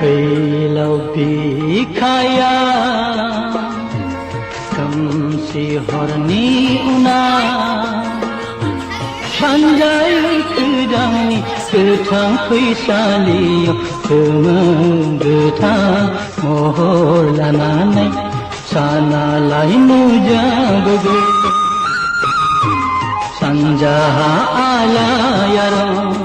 फैलाव बिखाया खोमसि हरनि उनाव सानजायो गोदांनि गोथां फैसालियाव गोमो गोथां महर लानानै सानालाय नुजाबोगौ सानजाहा आलायारन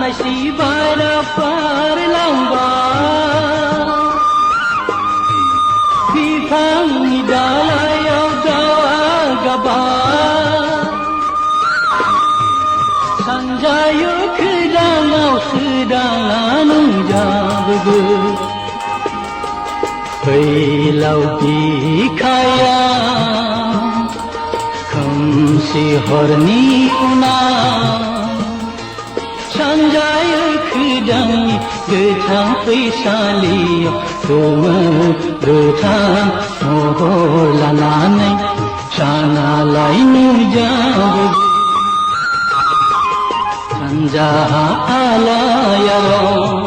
si bara parlangba bifangni dalayaw gaba sanjayo kedangaw sedang nungjabego failaw bikaya खोमसि हरनि उनाव सानजायो गोदांनि गोथां फैसालियाव गोमो गोथां महर लानानै सानालाय नुजाबोगौ सानजाहा आलायारन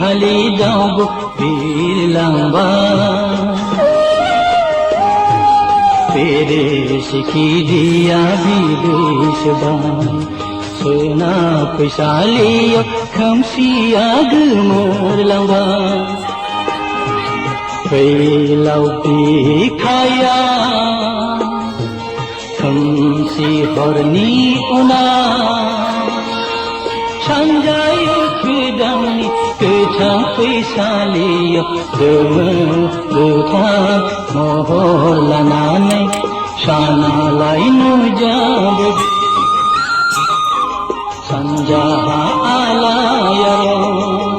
hali daw birlangba pere sikhi dia bidesh ban sona paisaliyo khamsi agmor langba failaw bikhaya khamsi horni unaw sanjayo kedangni गोथां फैसालियाव गोमो गोथां महर लानानै सानालाय नुजाबोगौ सानजाहा आलायारन